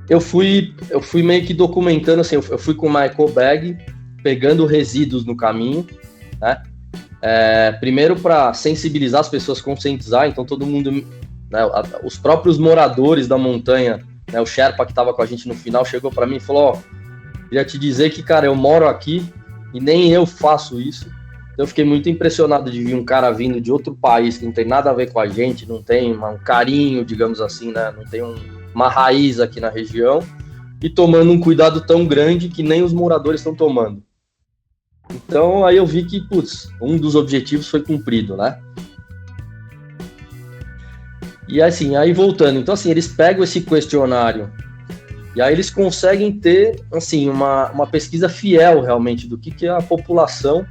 eu fui meio que documentando, assim, eu fui com uma ecobag, pegando resíduos no caminho, né? Primeiro para sensibilizar as pessoas, conscientizar, então todo mundo, né, os próprios moradores da montanha, né, o Sherpa que estava com a gente no final chegou para mim e falou, queria te dizer que, cara, eu moro aqui e nem eu faço isso. Eu fiquei muito impressionado de ver um cara vindo de outro país que não tem nada a ver com a gente, não tem um carinho, digamos assim, né? Não tem uma raiz aqui na região e tomando um cuidado tão grande que nem os moradores estão tomando. Então aí eu vi que, putz, um dos objetivos foi cumprido, né? E assim, aí voltando, então assim, eles pegam esse questionário e aí eles conseguem ter, assim, uma pesquisa fiel realmente do que a população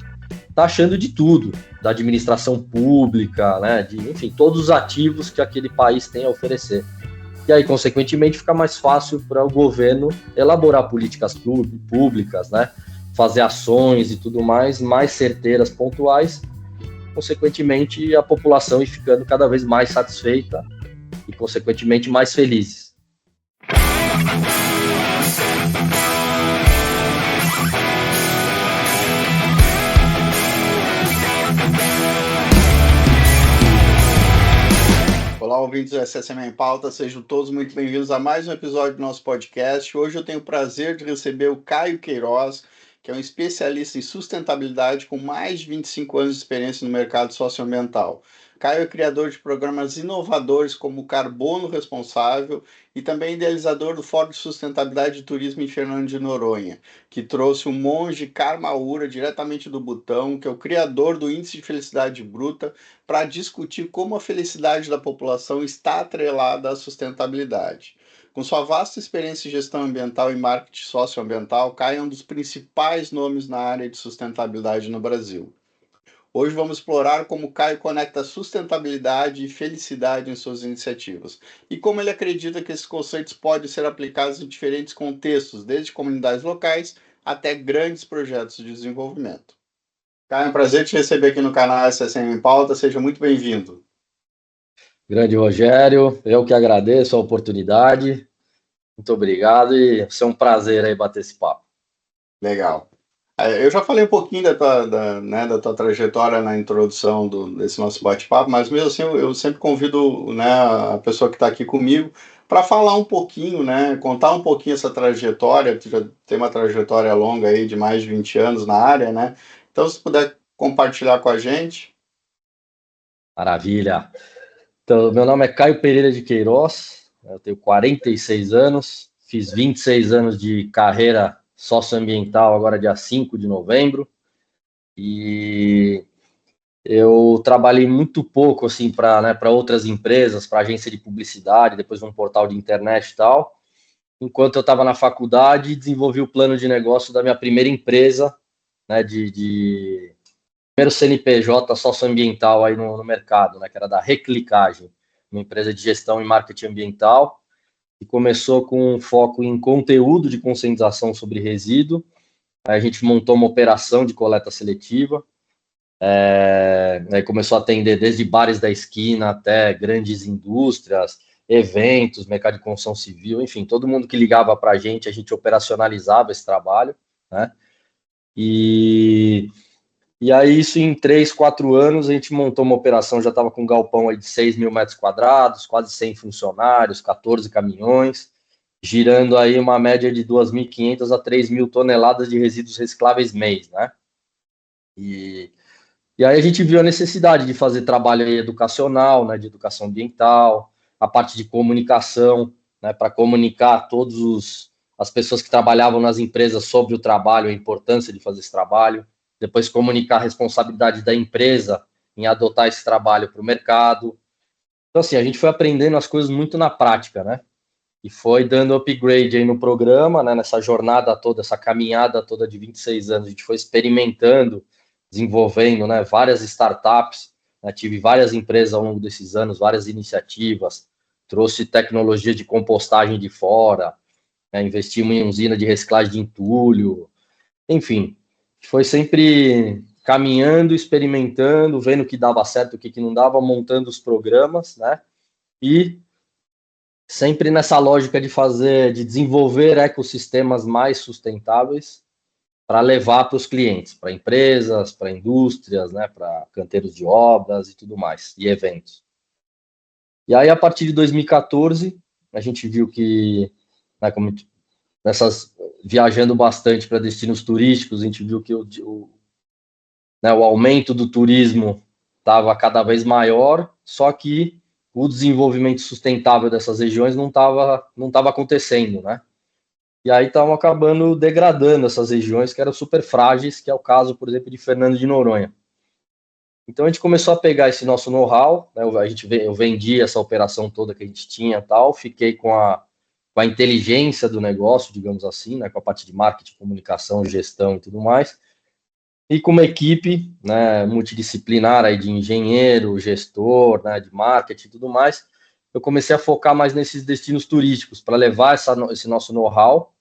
está achando de tudo, da administração pública, né, enfim, todos os ativos que aquele país tem a oferecer. E aí, consequentemente, fica mais fácil para o governo elaborar políticas públicas, né, fazer ações e tudo mais certeiras, pontuais, consequentemente, a população ir ficando cada vez mais satisfeita e, consequentemente, mais felizes. Olá, ouvintes do SSM em Pauta, sejam todos muito bem-vindos a mais um episódio do nosso podcast. Hoje eu tenho o prazer de receber o Caio Queiroz, que é um especialista em sustentabilidade com mais de 25 anos de experiência no mercado socioambiental. Caio é criador de programas inovadores como o Carbono Responsável e também idealizador do Fórum de Sustentabilidade e Turismo em Fernando de Noronha, que trouxe o monge Karmaura diretamente do Butão, que é o criador do Índice de Felicidade Bruta, para discutir como a felicidade da população está atrelada à sustentabilidade. Com sua vasta experiência em gestão ambiental e marketing socioambiental, Caio é um dos principais nomes na área de sustentabilidade no Brasil. Hoje vamos explorar como Caio conecta sustentabilidade e felicidade em suas iniciativas e como ele acredita que esses conceitos podem ser aplicados em diferentes contextos, desde comunidades locais até grandes projetos de desenvolvimento. Caio, é um prazer te receber aqui no canal SSM em Pauta, seja muito bem-vindo. Grande Rogério, eu que agradeço a oportunidade, muito obrigado e é um prazer aí bater esse papo. Legal. Eu já falei um pouquinho da tua trajetória na introdução desse nosso bate-papo, mas mesmo assim eu sempre convido, né, a pessoa que está aqui comigo para falar um pouquinho, né, contar um pouquinho essa trajetória. Tu já tem uma trajetória longa aí de mais de 20 anos na área, né? Então, se puder compartilhar com a gente. Maravilha. Então, meu nome é Caio Pereira de Queiroz, eu tenho 46 anos, fiz 26 anos de carreira socioambiental agora dia 5 de novembro, e eu trabalhei muito pouco assim para outras empresas, para agência de publicidade, depois um portal de internet e tal. Enquanto eu estava na faculdade, desenvolvi o plano de negócio da minha primeira empresa, né, primeiro CNPJ socioambiental aí no mercado, né, que era da Reclicagem, uma empresa de gestão e marketing ambiental, que começou com um foco em conteúdo de conscientização sobre resíduo. Aí a gente montou uma operação de coleta seletiva, aí começou a atender desde bares da esquina até grandes indústrias, eventos, mercado de construção civil, enfim, todo mundo que ligava para a gente operacionalizava esse trabalho, né? E aí, isso em 3, 4 anos, a gente montou uma operação, já estava com um galpão aí de 6 mil metros quadrados, quase 100 funcionários, 14 caminhões, girando aí uma média de 2.500 a 3.000 toneladas de resíduos recicláveis mês, né? E aí a gente viu a necessidade de fazer trabalho educacional, né, de educação ambiental, a parte de comunicação, né, para comunicar a as pessoas que trabalhavam nas empresas sobre o trabalho, a importância de fazer esse trabalho, depois comunicar a responsabilidade da empresa em adotar esse trabalho para o mercado. Então, assim, a gente foi aprendendo as coisas muito na prática, né? E foi dando upgrade aí no programa, né, nessa jornada toda, essa caminhada toda de 26 anos, a gente foi experimentando, desenvolvendo, né, várias startups, né, tive várias empresas ao longo desses anos, várias iniciativas, trouxe tecnologia de compostagem de fora, né, investimos em usina de reciclagem de entulho, enfim, foi sempre caminhando, experimentando, vendo o que dava certo, o que não dava, montando os programas, né, e sempre nessa lógica de desenvolver ecossistemas mais sustentáveis para levar para os clientes, para empresas, para indústrias, né, para canteiros de obras e tudo mais, e eventos. E aí, a partir de 2014, a gente viu que, né, viajando bastante para destinos turísticos, a gente viu que o aumento do turismo estava cada vez maior, só que o desenvolvimento sustentável dessas regiões não estava acontecendo, né? E aí estavam acabando degradando essas regiões que eram super frágeis, que é o caso, por exemplo, de Fernando de Noronha. Então a gente começou a pegar esse nosso know-how, né? Eu vendi essa operação toda que a gente tinha, tal, fiquei com a inteligência do negócio, digamos assim, né? Com a parte de marketing, comunicação, gestão e tudo mais, e com uma equipe, né, multidisciplinar aí de engenheiro, gestor, né, de marketing e tudo mais. Eu comecei a focar mais nesses destinos turísticos para levar esse nosso know-how,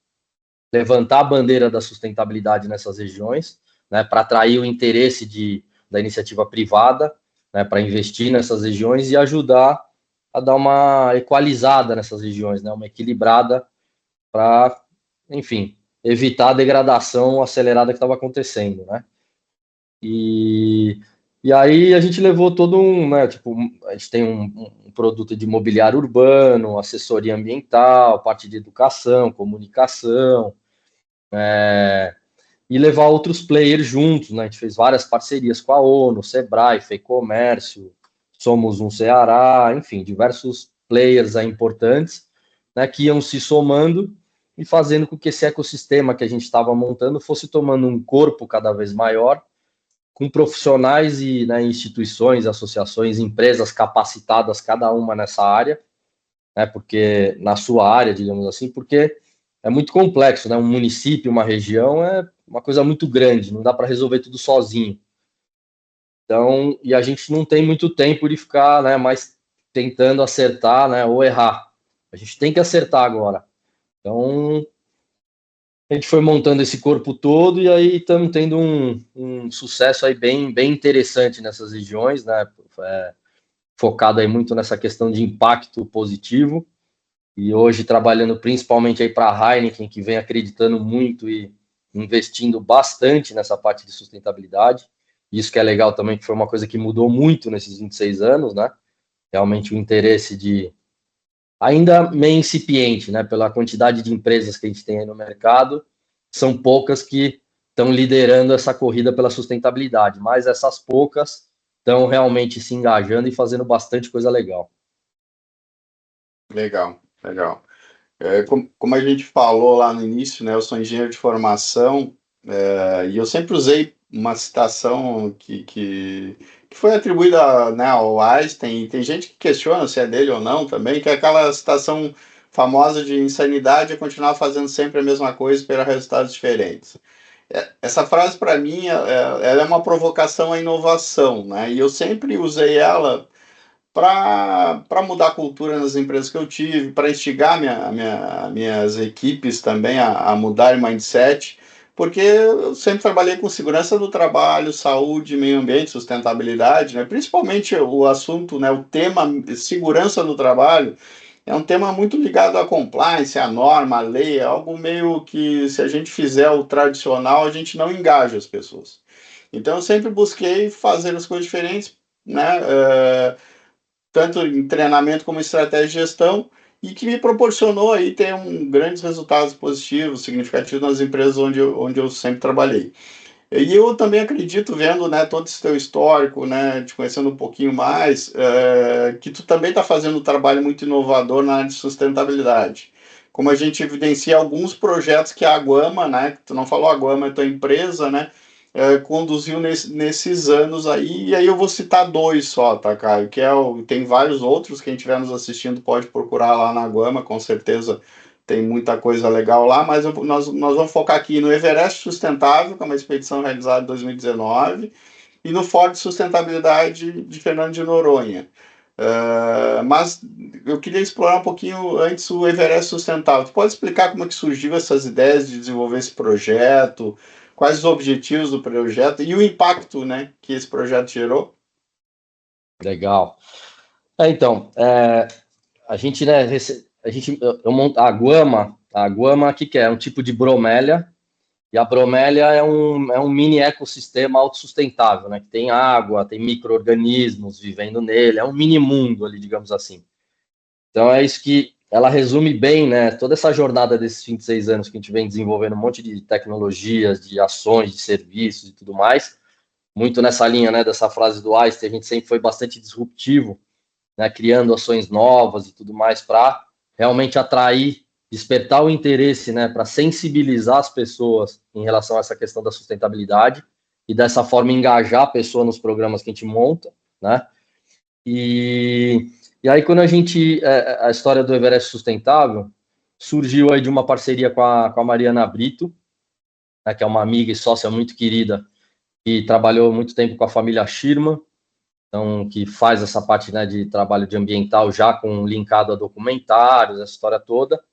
levantar a bandeira da sustentabilidade nessas regiões, né, para atrair o interesse da iniciativa privada, né, para investir nessas regiões e ajudar a dar uma equalizada nessas regiões, né, uma equilibrada para, enfim, evitar a degradação acelerada que estava acontecendo, né? E aí a gente levou todo né, tipo, a gente tem um produto de imobiliário urbano, assessoria ambiental, parte de educação, comunicação, e levar outros players juntos, né? A gente fez várias parcerias com a ONU, Sebrae, FEComércio, Somos um Ceará, enfim, diversos players aí importantes, né, que iam se somando e fazendo com que esse ecossistema que a gente estava montando fosse tomando um corpo cada vez maior, com profissionais e, né, instituições, associações, empresas capacitadas, cada uma nessa área, né, porque na sua área, digamos assim, porque é muito complexo, né? Um município, uma região é uma coisa muito grande, não dá para resolver tudo sozinho. Então, e a gente não tem muito tempo de ficar, né, mais tentando acertar, né, ou errar. A gente tem que acertar agora. Então, a gente foi montando esse corpo todo e aí estamos tendo um sucesso aí bem interessante nessas regiões, né? Focado aí muito nessa questão de impacto positivo. E hoje trabalhando principalmente aí para a Heineken, que vem acreditando muito e investindo bastante nessa parte de sustentabilidade. Isso que é legal também, que foi uma coisa que mudou muito nesses 26 anos, né? Realmente o interesse ainda meio incipiente, né? Pela quantidade de empresas que a gente tem aí no mercado, são poucas que estão liderando essa corrida pela sustentabilidade, mas essas poucas estão realmente se engajando e fazendo bastante coisa legal. Legal, legal. Como a gente falou lá no início, né, eu sou engenheiro de formação, e eu sempre usei uma citação que foi atribuída, né, ao Einstein, e tem gente que questiona se é dele ou não também, que é aquela citação famosa de insanidade é continuar fazendo sempre a mesma coisa e esperar resultados diferentes. Essa frase, para mim, ela é uma provocação à inovação, né, e eu sempre usei ela para mudar a cultura nas empresas que eu tive, para instigar minhas equipes também a mudar o mindset, porque eu sempre trabalhei com segurança do trabalho, saúde, meio ambiente, sustentabilidade, né? Principalmente o assunto, né, o tema segurança do trabalho, é um tema muito ligado à compliance, à norma, à lei, é algo meio que, se a gente fizer o tradicional, a gente não engaja as pessoas. Então, eu sempre busquei fazer as coisas diferentes, né? Tanto em treinamento como em estratégia de gestão, e que me proporcionou aí ter grandes resultados positivos, significativos nas empresas onde eu sempre trabalhei. E eu também acredito, vendo, né, todo esse teu histórico, né, te conhecendo um pouquinho mais, que tu também está fazendo um trabalho muito inovador na área de sustentabilidade. Como a gente evidencia alguns projetos que a Aguama, né, tu não falou Aguama, é tua empresa, né, conduziu nesses anos aí, e aí eu vou citar dois só, tá, Caio? Tem vários outros, quem estiver nos assistindo pode procurar lá na Aguama, com certeza tem muita coisa legal lá, mas nós vamos focar aqui no Everest Sustentável, que é uma expedição realizada em 2019, e no Forte Sustentabilidade de Fernando de Noronha. Mas eu queria explorar um pouquinho antes o Everest Sustentável. Tu pode explicar como é que surgiu essas ideias de desenvolver esse projeto, quais os objetivos do projeto e o impacto, né, que esse projeto gerou? Legal. Então, a gente, né, eu monto a guama, o que é? É um tipo de bromélia, e a bromélia é um mini ecossistema autossustentável, né? Que tem água, tem micro-organismos vivendo nele, é um mini mundo ali, digamos assim. Então é isso que ela resume bem, né? Toda essa jornada desses 26 anos que a gente vem desenvolvendo um monte de tecnologias, de ações, de serviços e tudo mais, muito nessa linha, né? Dessa frase do Einstein, a gente sempre foi bastante disruptivo, né, criando ações novas e tudo mais para realmente atrair, despertar o interesse, né, para sensibilizar as pessoas em relação a essa questão da sustentabilidade e dessa forma engajar a pessoa nos programas que a gente monta, né? E aí quando a história do Everest Sustentável surgiu aí de uma parceria com a Mariana Brito, né, que é uma amiga e sócia muito querida, que trabalhou muito tempo com a família Schirman, então, que faz essa parte, né, de trabalho de ambiental já com linkado a documentários, essa história toda.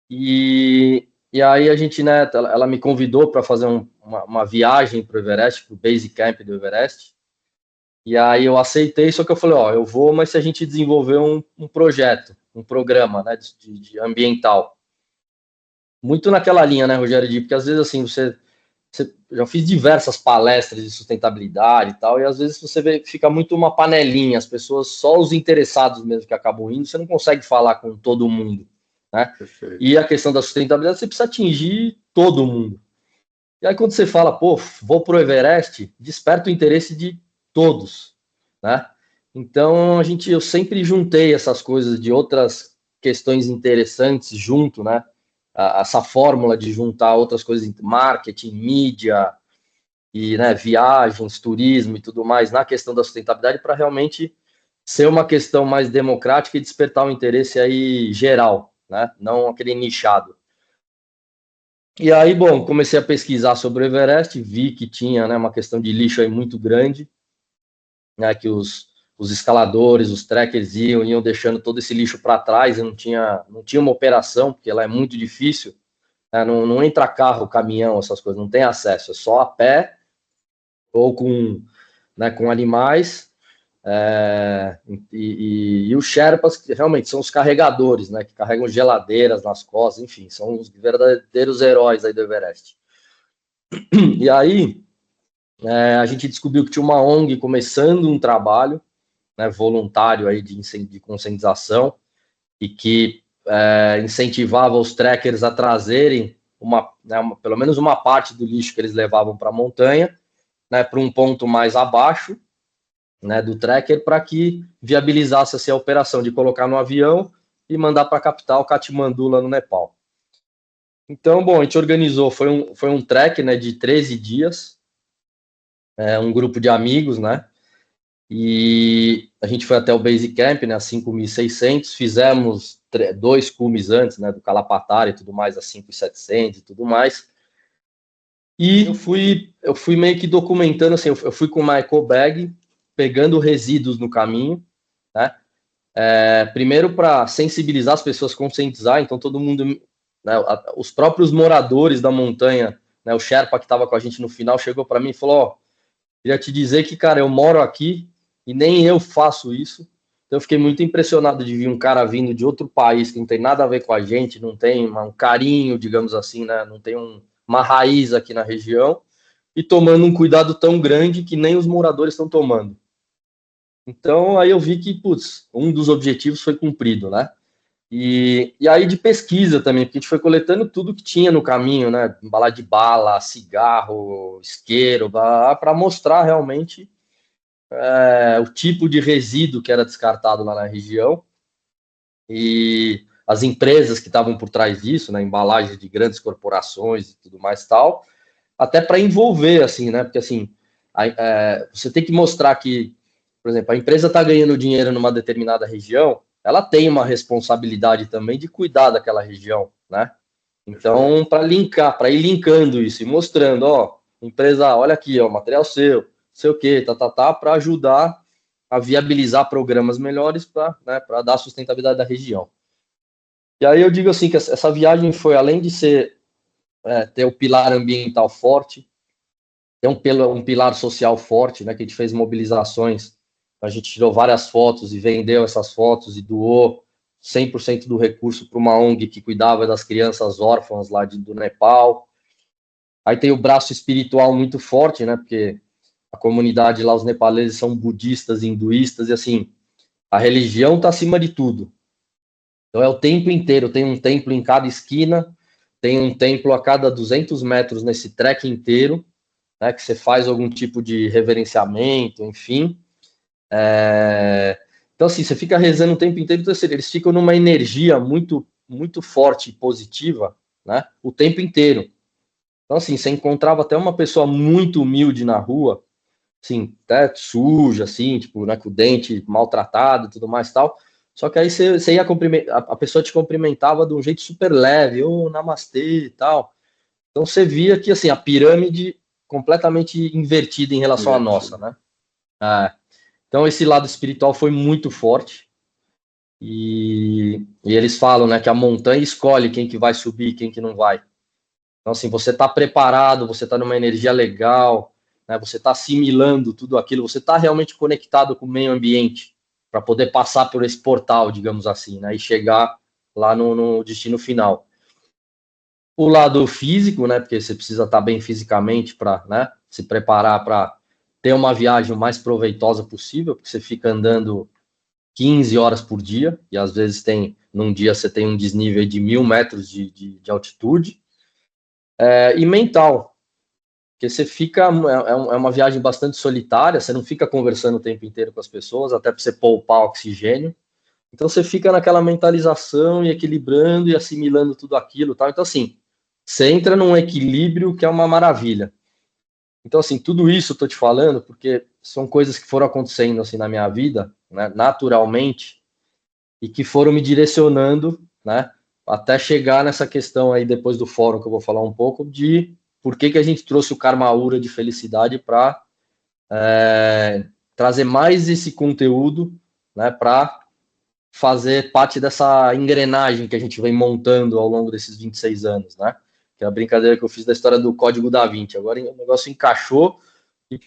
E aí a gente, né, ela me convidou para fazer uma viagem para o Everest, para o Base Camp do Everest. E aí eu aceitei, só que eu falei, ó, eu vou, mas se a gente desenvolver um projeto, um programa, né, de ambiental. Muito naquela linha, né, Rogério, porque às vezes assim, você já fiz diversas palestras de sustentabilidade e tal, e às vezes você vê, fica muito uma panelinha, as pessoas, só os interessados mesmo que acabam indo, você não consegue falar com todo mundo, né? Perfeito. E a questão da sustentabilidade, você precisa atingir todo mundo. E aí quando você fala, pô, vou pro Everest, desperta o interesse de todos, né? Então eu sempre juntei essas coisas de outras questões interessantes junto, né? Essa fórmula de juntar outras coisas, marketing, mídia e, né, viagens, turismo e tudo mais na questão da sustentabilidade para realmente ser uma questão mais democrática e despertar um interesse aí geral, né? Não aquele nichado. E aí, bom, comecei a pesquisar sobre o Everest, vi que tinha, né, uma questão de lixo aí muito grande, né, que os escaladores, os trekkers iam deixando todo esse lixo para trás, e não tinha uma operação, porque ela é muito difícil, né, não entra carro, caminhão, essas coisas, não tem acesso, é só a pé ou com animais, e os Sherpas, que realmente são os carregadores, né, que carregam geladeiras nas costas, enfim, são os verdadeiros heróis aí do Everest. E aí, a gente descobriu que tinha uma ONG começando um trabalho, né, voluntário aí de conscientização, e que incentivava os trekkers a trazerem pelo menos uma parte do lixo que eles levavam para a montanha, né, para um ponto mais abaixo, né, do trekker, para que viabilizasse essa operação de colocar no avião e mandar para a capital, Katmandu, lá no Nepal. Então, bom, a gente organizou, foi um trek, né, de 13 dias, um grupo de amigos, né, e a gente foi até o Base Camp, né, a 5.600, fizemos 2 cumes antes, né, do Kalapatari e tudo mais, a 5.700 e tudo mais. E eu fui meio que documentando, assim, eu fui com uma eco bag, pegando resíduos no caminho, né, primeiro para sensibilizar as pessoas, conscientizar, então todo mundo, né, os próprios moradores da montanha, né, o Sherpa que estava com a gente no final chegou para mim e falou, ó, queria te dizer que, cara, eu moro aqui e nem eu faço isso. Então eu fiquei muito impressionado de ver um cara vindo de outro país que não tem nada a ver com a gente, não tem um carinho, digamos assim, né? Não tem uma raiz aqui na região e tomando um cuidado tão grande que nem os moradores estão tomando. Então aí eu vi que, putz, um dos objetivos foi cumprido, né? E aí de pesquisa também, porque a gente foi coletando tudo que tinha no caminho, né? Bala de bala, cigarro, isqueiro, para mostrar realmente o tipo de resíduo que era descartado lá na região e as empresas que estavam por trás disso, né? Embalagens de grandes corporações e tudo mais tal, até para envolver, assim, né? Porque assim, você tem que mostrar que, por exemplo, a empresa está ganhando dinheiro numa determinada região, ela tem uma responsabilidade também de cuidar daquela região, né? Então, para ir linkando isso e mostrando, ó, empresa, olha aqui, ó, material seu, sei o que, para ajudar a viabilizar programas melhores para, né, para dar sustentabilidade da região. E aí eu digo assim que essa viagem foi, além de ter o pilar ambiental forte, ter um pilar social forte, né, que a gente fez mobilizações, a gente tirou várias fotos e vendeu essas fotos e doou 100% do recurso para uma ONG que cuidava das crianças órfãs lá do Nepal. Aí tem o braço espiritual muito forte, né? Porque a comunidade lá, os nepaleses são budistas, hinduístas, e assim, a religião está acima de tudo. Então é o tempo inteiro, tem um templo em cada esquina, tem um templo a cada 200 metros nesse trek inteiro, né, que você faz algum tipo de reverenciamento, enfim. Então assim, você fica rezando o tempo inteiro, então, assim, eles ficam numa energia muito, muito forte e positiva, né, o tempo inteiro. Então assim, você encontrava até uma pessoa muito humilde na rua, assim, até suja, assim, tipo, né, com o dente maltratado e tudo mais e tal. Só que aí você ia cumprimentar, a pessoa te cumprimentava de um jeito super leve, namastê e tal. Então você via que, assim, a pirâmide completamente invertida em relação à nossa, né? Então esse lado espiritual foi muito forte. E eles falam, né, que a montanha escolhe quem que vai subir e quem que não vai. Então, assim, você está preparado, você está numa energia legal, né, você está assimilando tudo aquilo, você está realmente conectado com o meio ambiente para poder passar por esse portal, digamos assim, né, e chegar lá no destino final. O lado físico, né, porque você precisa estar bem fisicamente para, né, se preparar para ter uma viagem o mais proveitosa possível, porque você fica andando 15 horas por dia, e às vezes num dia você tem um desnível de 1.000 metros de altitude, e mental, porque você fica, é uma viagem bastante solitária, você não fica conversando o tempo inteiro com as pessoas, até para você poupar oxigênio, então você fica naquela mentalização e equilibrando e assimilando tudo aquilo, tal. Então assim, você entra num equilíbrio que é uma maravilha. Então assim, tudo isso eu tô te falando porque são coisas que foram acontecendo assim na minha vida, né, naturalmente, e que foram me direcionando, né, até chegar nessa questão aí depois do fórum que eu vou falar um pouco de por que a gente trouxe o Karmaura de felicidade para trazer mais esse conteúdo, né, para fazer parte dessa engrenagem que a gente vem montando ao longo desses 26 anos, né? Que é a brincadeira que eu fiz da história do Código da Vinci. Agora o negócio encaixou e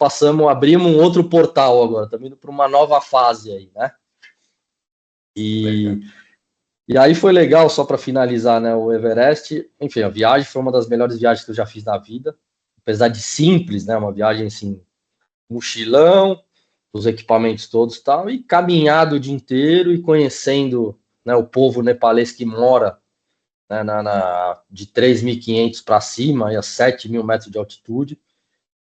abrimos um outro portal agora, estamos indo para uma nova fase aí, né? E aí foi legal, só para finalizar, né, o Everest. Enfim, a viagem foi uma das melhores viagens que eu já fiz na vida, apesar de simples, né? Uma viagem assim, mochilão, os equipamentos todos e tal, e caminhado o dia inteiro e conhecendo, né, o povo nepalês que mora, né, de 3.500 para cima, e a 7.000 metros de altitude.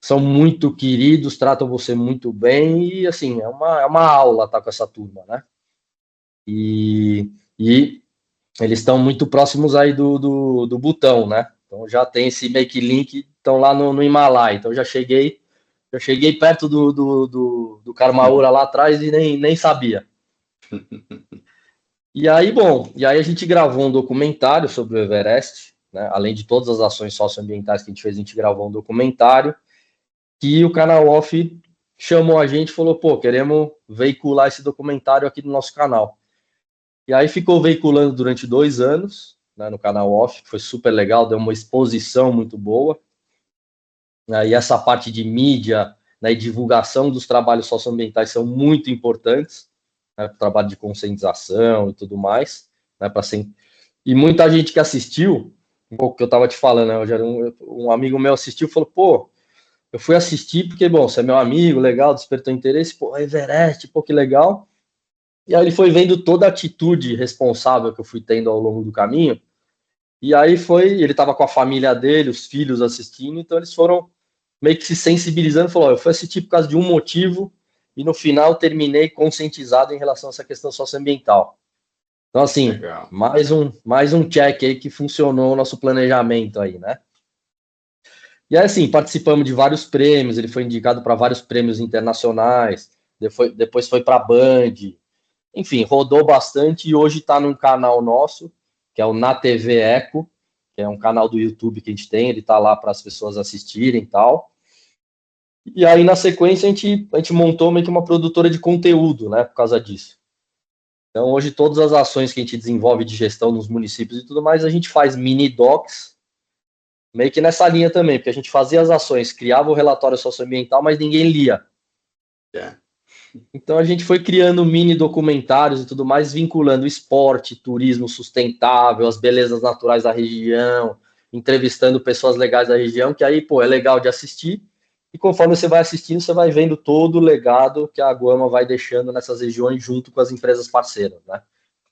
São muito queridos, tratam você muito bem e, assim, é uma aula estar com essa turma, né? E eles estão muito próximos aí do Butão, né? Então já tem esse make link, estão lá no Himalaia. Então já cheguei perto do Karmaura lá atrás e nem sabia. E aí a gente gravou um documentário sobre o Everest, né? Além de todas as ações socioambientais que a gente fez, a gente gravou um documentário que o canal Off chamou a gente e falou, pô, queremos veicular esse documentário aqui no nosso canal. E aí ficou veiculando durante 2 anos, né, no canal Off, que foi super legal, deu uma exposição muito boa. E essa parte de mídia, né, e divulgação dos trabalhos socioambientais são muito importantes, né, o trabalho de conscientização e tudo mais, né, e muita gente que assistiu, um pouco que eu estava te falando, né, um amigo meu assistiu e falou, pô, eu fui assistir porque, bom, você é meu amigo, legal, despertou interesse, pô, Everest, pô, que legal. E aí ele foi vendo toda a atitude responsável que eu fui tendo ao longo do caminho, e aí ele estava com a família dele, os filhos assistindo, então eles foram meio que se sensibilizando, falou, eu fui assistir por causa de um motivo, e no final terminei conscientizado em relação a essa questão socioambiental. Então, assim, mais um check aí que funcionou o nosso planejamento aí, né? E aí, assim, participamos de vários prêmios, ele foi indicado para vários prêmios internacionais, depois foi para a Band, enfim, rodou bastante e hoje está num canal nosso, que é o Na TV Eco, que é um canal do YouTube que a gente tem, ele está lá para as pessoas assistirem e tal. E aí, na sequência, a gente montou meio que uma produtora de conteúdo, né, por causa disso. Então, hoje, todas as ações que a gente desenvolve de gestão nos municípios e tudo mais, a gente faz mini docs, meio que nessa linha também, porque a gente fazia as ações, criava o relatório socioambiental, mas ninguém lia. Então a gente foi criando mini documentários e tudo mais, vinculando esporte, turismo sustentável, as belezas naturais da região, entrevistando pessoas legais da região, que aí, pô, é legal de assistir. E conforme você vai assistindo, você vai vendo todo o legado que a Guama vai deixando nessas regiões junto com as empresas parceiras, né?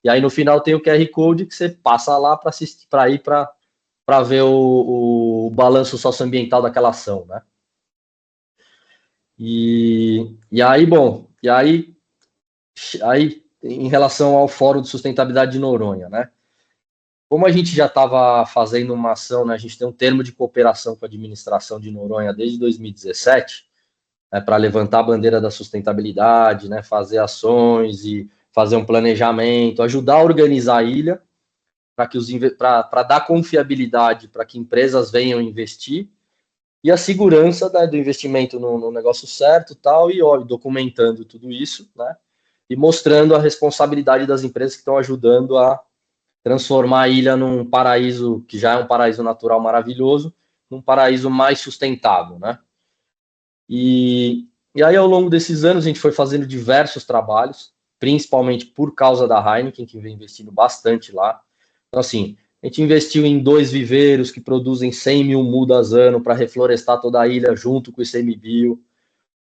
E aí no final tem o QR Code que você passa lá para assistir, para ir para ver o balanço socioambiental daquela ação, né? E aí, bom, aí em relação ao Fórum de Sustentabilidade de Noronha, né? Como a gente já estava fazendo uma ação, né, a gente tem um termo de cooperação com a administração de Noronha desde 2017, né, para levantar a bandeira da sustentabilidade, né, fazer ações e fazer um planejamento, ajudar a organizar a ilha para que para dar confiabilidade para que empresas venham investir e a segurança, né, do investimento no negócio certo, tal, e ó, documentando tudo isso, né, e mostrando a responsabilidade das empresas que estão ajudando a transformar a ilha num paraíso que já é um paraíso natural maravilhoso, num paraíso mais sustentável, né? E aí, ao longo desses anos, a gente foi fazendo diversos trabalhos, principalmente por causa da Heineken, que vem investindo bastante lá. Então, assim, a gente investiu em 2 viveiros que produzem 100 mil mudas ano para reflorestar toda a ilha junto com o ICMBio.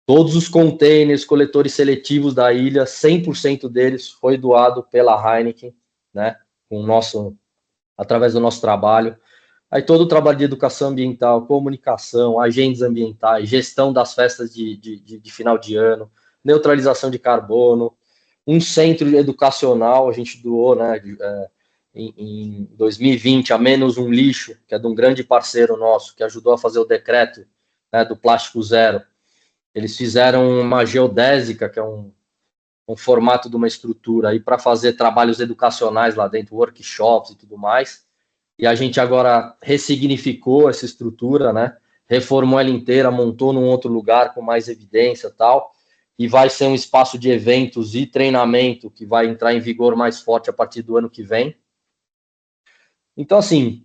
Todos os containers, coletores seletivos da ilha, 100% deles foi doado pela Heineken, né? Com o nosso, através do nosso trabalho. Aí todo o trabalho de educação ambiental, comunicação, agentes ambientais, gestão das festas de final de ano, neutralização de carbono, um centro educacional, a gente doou, né, em 2020, a Menos um Lixo, que é de um grande parceiro nosso, que ajudou a fazer o decreto, né, do plástico zero. Eles fizeram uma geodésica, que é um formato de uma estrutura, aí para fazer trabalhos educacionais lá dentro, workshops e tudo mais. E a gente agora ressignificou essa estrutura, né? Reformou ela inteira, montou num outro lugar com mais evidência e tal, e vai ser um espaço de eventos e treinamento que vai entrar em vigor mais forte a partir do ano que vem. Então, assim,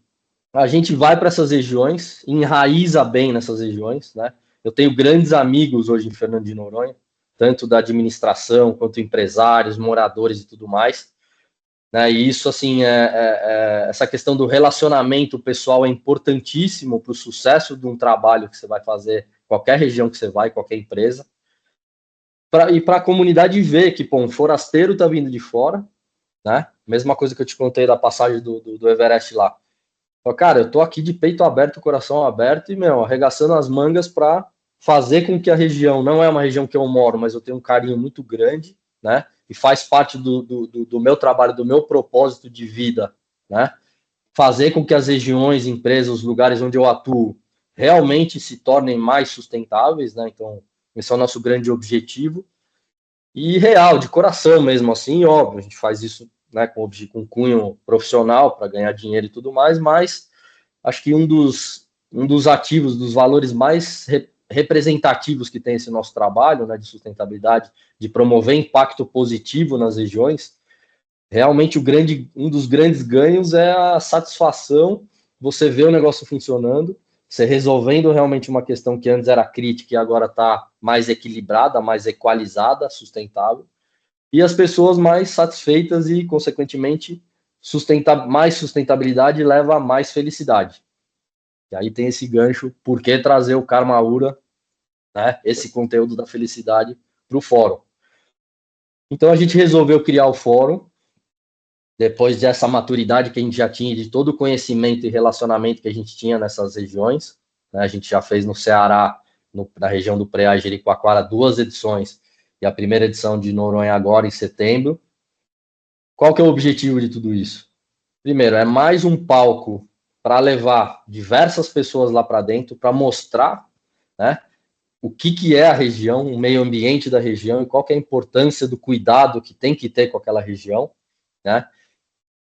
a gente vai para essas regiões, enraiza bem nessas regiões, né? Eu tenho grandes amigos hoje em Fernando de Noronha, tanto da administração quanto empresários, moradores e tudo mais. Né? E isso, assim, essa questão do relacionamento pessoal é importantíssimo para o sucesso de um trabalho que você vai fazer, qualquer região que você vai, qualquer empresa. E para a comunidade ver que, pô, um forasteiro está vindo de fora, né? Mesma coisa que eu te contei da passagem do Everest lá. Cara, eu tô aqui de peito aberto, coração aberto e, meu, arregaçando as mangas para fazer com que a região, não é uma região que eu moro, mas eu tenho um carinho muito grande, né? E faz parte do meu trabalho, do meu propósito de vida, né? Fazer com que as regiões, empresas, os lugares onde eu atuo realmente se tornem mais sustentáveis, né? Então, esse é o nosso grande objetivo. E real, de coração mesmo, assim, óbvio, a gente faz isso, né, com cunho profissional para ganhar dinheiro e tudo mais, mas acho que um dos ativos, dos valores mais representativos que tem esse nosso trabalho, né, de sustentabilidade, de promover impacto positivo nas regiões, realmente um dos grandes ganhos é a satisfação, você vê o negócio funcionando, você resolvendo realmente uma questão que antes era crítica e agora está mais equilibrada, mais equalizada, sustentável, e as pessoas mais satisfeitas e, consequentemente, mais sustentabilidade leva a mais felicidade. E aí tem esse gancho, por que trazer o Karma Ura, né, esse conteúdo da felicidade para o fórum. Então a gente resolveu criar o fórum, depois dessa maturidade que a gente já tinha, de todo o conhecimento e relacionamento que a gente tinha nessas regiões, né, a gente já fez no Ceará, na região do Preá e Jericoacoara, 2 edições, e a primeira edição de Noronha agora em setembro. Qual que é o objetivo de tudo isso? Primeiro, é mais um palco para levar diversas pessoas lá para dentro, para mostrar, né, o que é a região, o meio ambiente da região e qual que é a importância do cuidado que tem que ter com aquela região, né,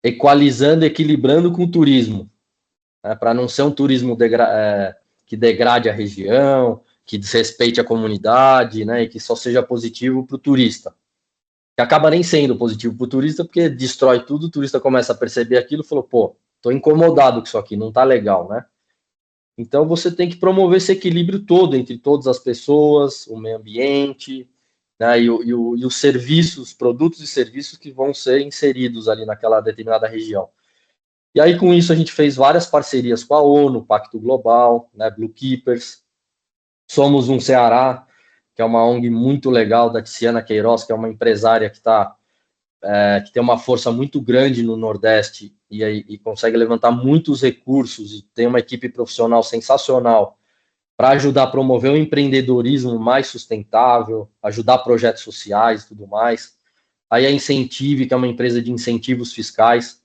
equalizando, equilibrando com o turismo, né, para não ser um turismo que degrade a região, que desrespeite a comunidade, né, e que só seja positivo para o turista. Que acaba nem sendo positivo para o turista, porque destrói tudo, o turista começa a perceber aquilo e falou, pô, tô incomodado com isso aqui, não tá legal, né? Então você tem que promover esse equilíbrio todo entre todas as pessoas, o meio ambiente, né, e os serviços, produtos e serviços que vão ser inseridos ali naquela determinada região. E aí, com isso, a gente fez várias parcerias com a ONU, Pacto Global, né, Blue Keepers. Somos um Ceará, que é uma ONG muito legal, da Tiziana Queiroz, que é uma empresária que tem uma força muito grande no Nordeste e consegue levantar muitos recursos e tem uma equipe profissional sensacional para ajudar a promover o empreendedorismo mais sustentável, ajudar projetos sociais e tudo mais. Aí a Incentive, que é uma empresa de incentivos fiscais.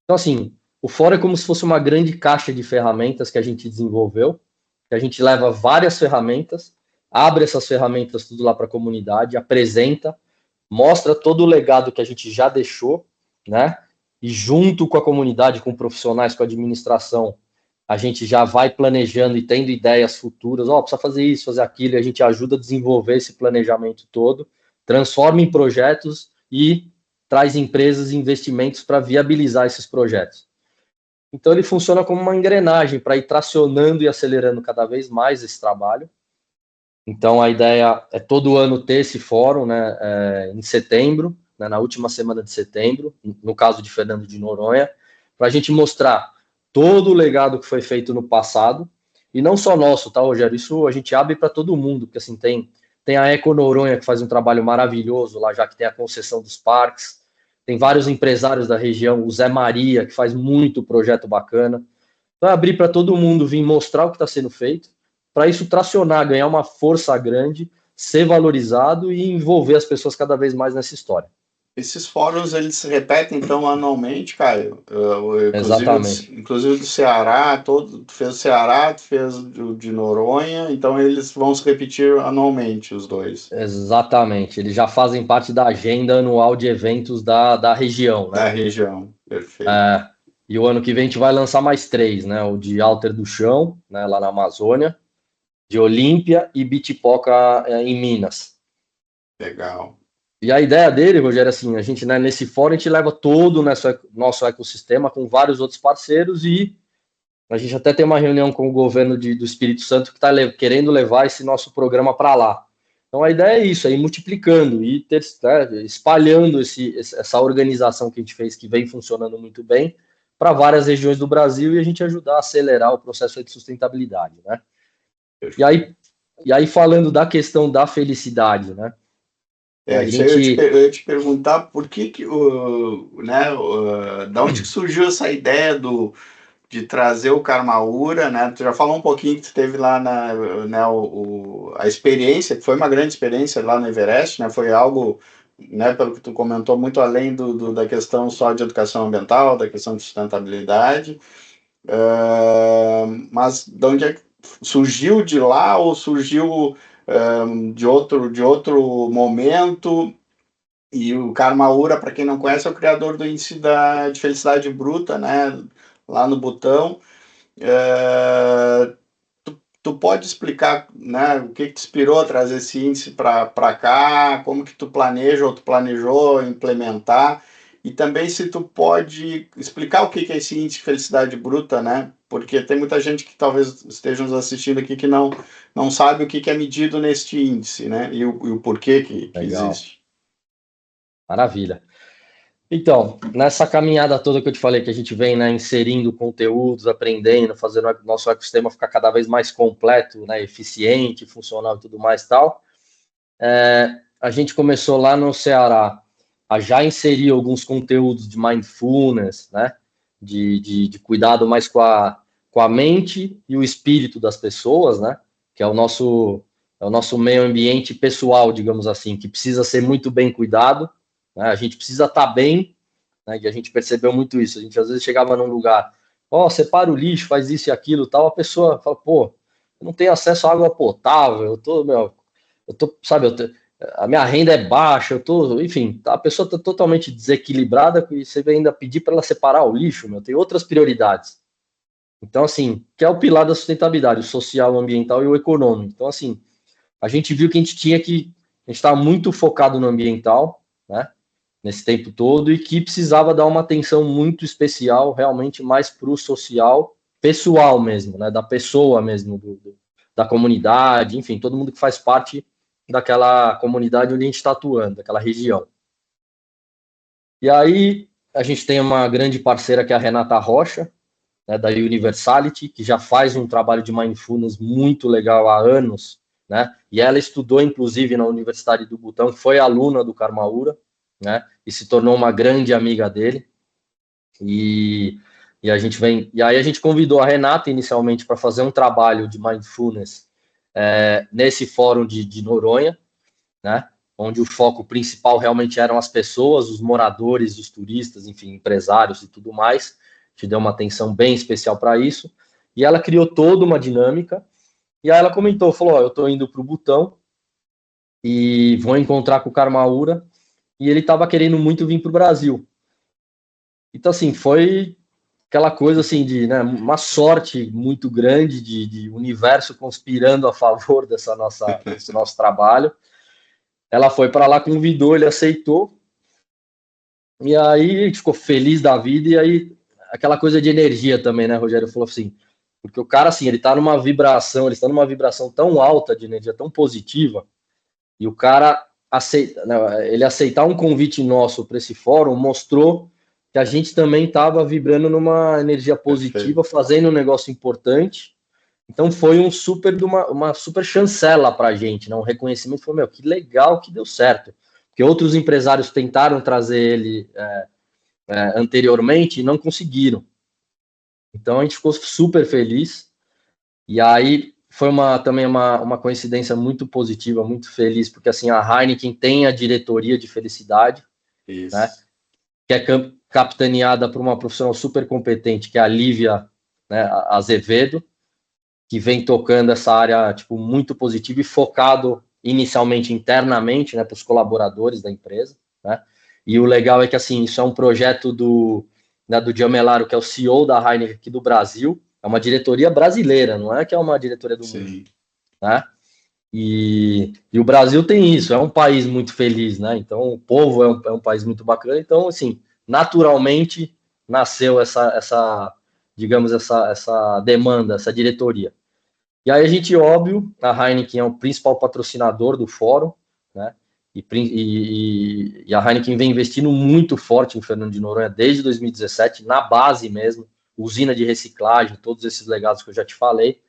Então, assim, o Fórum é como se fosse uma grande caixa de ferramentas que a gente desenvolveu, que a gente leva várias ferramentas, abre essas ferramentas tudo lá para a comunidade, apresenta, mostra todo o legado que a gente já deixou, né? E junto com a comunidade, com profissionais, com a administração, a gente já vai planejando e tendo ideias futuras, precisa fazer isso, fazer aquilo, e a gente ajuda a desenvolver esse planejamento todo, transforma em projetos e traz empresas e investimentos para viabilizar esses projetos. Então ele funciona como uma engrenagem para ir tracionando e acelerando cada vez mais esse trabalho. Então a ideia é todo ano ter esse fórum, né, em setembro, né, na última semana de setembro, no caso de Fernando de Noronha, para a gente mostrar todo o legado que foi feito no passado, e não só nosso, tá, Rogério? Isso a gente abre para todo mundo, porque assim, tem a Eco Noronha, que faz um trabalho maravilhoso lá, já que tem a concessão dos parques, tem vários empresários da região, o Zé Maria, que faz muito projeto bacana. Então é abrir para todo mundo vir mostrar o que está sendo feito, para isso tracionar, ganhar uma força grande, ser valorizado e envolver as pessoas cada vez mais nessa história. Esses fóruns, eles se repetem, então, anualmente, Caio? Exatamente. Inclusive do Ceará, tu fez o Ceará, tu fez o de Noronha, então eles vão se repetir anualmente, os dois. Exatamente. Eles já fazem parte da agenda anual de eventos da região, né? Da região, perfeito. E o ano que vem a gente vai lançar mais 3, né? O de Alter do Chão, né, lá na Amazônia, de Olímpia e Bitipoca, em Minas. Legal. E a ideia dele, Rogério, assim, a gente, né, nesse fórum, a gente leva todo o nosso ecossistema com vários outros parceiros e a gente até tem uma reunião com o governo do Espírito Santo que está querendo levar esse nosso programa para lá. Então a ideia é isso, é ir multiplicando e espalhando essa organização que a gente fez, que vem funcionando muito bem, para várias regiões do Brasil e a gente ajudar a acelerar o processo de sustentabilidade, né? E aí falando da questão da felicidade, né? Isso aí eu ia te perguntar por que da onde surgiu essa ideia de trazer o Karmaúra, né? Tu já falou um pouquinho que tu teve lá a experiência, que foi uma grande experiência lá no Everest, né? Foi algo, né, pelo que tu comentou, muito além da questão só de educação ambiental, da questão de sustentabilidade. Mas de onde é que surgiu de lá ou surgiu de outro momento? E o Karmaúra, para quem não conhece, é o criador do índice de felicidade bruta, né, lá no Butão. Tu pode explicar, né, o que te inspirou a trazer esse índice para cá, como que tu planeja ou tu planejou implementar, e também se tu pode explicar o que é esse índice de felicidade bruta, né, porque tem muita gente que talvez esteja nos assistindo aqui que não sabe o que é medido neste índice, né, e o porquê que existe. Maravilha. Então, nessa caminhada toda que eu te falei, que a gente vem, né, inserindo conteúdos, aprendendo, fazendo o nosso ecossistema ficar cada vez mais completo, né, eficiente, funcional e tudo mais tal, a gente começou lá no Ceará a já inserir alguns conteúdos de mindfulness, né, de cuidado mais com a mente e o espírito das pessoas, né, que é o nosso meio ambiente pessoal, digamos assim, que precisa ser muito bem cuidado, né, a gente precisa estar bem, né, e a gente percebeu muito isso. A gente às vezes chegava num lugar, separa o lixo, faz isso e aquilo, tal, a pessoa fala, eu não tenho acesso à água potável, a minha renda é baixa, enfim, a pessoa está totalmente desequilibrada e você vai ainda pedir para ela separar o lixo, tem outras prioridades. Então, assim, que é o pilar da sustentabilidade, o social, o ambiental e o econômico. Então, assim, a gente viu que a gente estava muito focado no ambiental, né, nesse tempo todo, e que precisava dar uma atenção muito especial, realmente mais para o social, pessoal mesmo, né, da pessoa mesmo, da comunidade, enfim, todo mundo que faz parte daquela comunidade onde a gente está atuando, daquela região. E aí a gente tem uma grande parceira que é a Renata Rocha, né, da Universality, que já faz um trabalho de mindfulness muito legal há anos, né? E ela estudou, inclusive, na Universidade do Butão, foi aluna do Karmaura, né? E se tornou uma grande amiga dele. E aí a gente convidou a Renata inicialmente para fazer um trabalho de mindfulness nesse fórum de Noronha, né? Onde o foco principal realmente eram as pessoas, os moradores, os turistas, enfim, empresários e tudo mais. A gente deu uma atenção bem especial para isso. E ela criou toda uma dinâmica. E aí ela comentou, falou, eu estou indo para o Butão e vou encontrar com o Karmaura, e ele estava querendo muito vir para o Brasil. Então, assim, foi aquela coisa assim de, né, uma sorte muito grande de universo conspirando a favor desse nosso trabalho. Ela foi para lá, convidou, ele aceitou, e aí a gente ficou feliz da vida. E aí aquela coisa de energia também, né, Rogério? Falou assim, porque o cara, assim, ele está numa vibração tão alta de energia, tão positiva, e o cara ele aceitar um convite nosso para esse fórum mostrou que a gente também estava vibrando numa energia positiva, fazendo um negócio importante. Então foi uma super chancela para a gente, né? Um reconhecimento. Foi, que legal que deu certo, porque outros empresários tentaram trazer ele anteriormente e não conseguiram. Então a gente ficou super feliz. E aí foi também uma coincidência muito positiva, muito feliz, porque assim a Heineken tem a diretoria de felicidade, né, que é capitaneada por uma profissional super competente, que é a Lívia, né, Azevedo, que vem tocando essa área tipo, muito positiva e focado inicialmente internamente, né, para os colaboradores da empresa, né. E o legal é que assim isso é um projeto do Giamelaro, que é o CEO da Heineken aqui do Brasil. É uma diretoria brasileira, não é que é uma diretoria do mundo, né? E o Brasil tem isso, é um país muito feliz, né? Então o povo é um país muito bacana. Então, assim, naturalmente nasceu digamos, essa demanda, essa diretoria. E aí a gente, óbvio, a Heineken é o principal patrocinador do fórum, né? E a Heineken vem investindo muito forte em Fernando de Noronha desde 2017, na base mesmo, usina de reciclagem, todos esses legados que eu já te falei.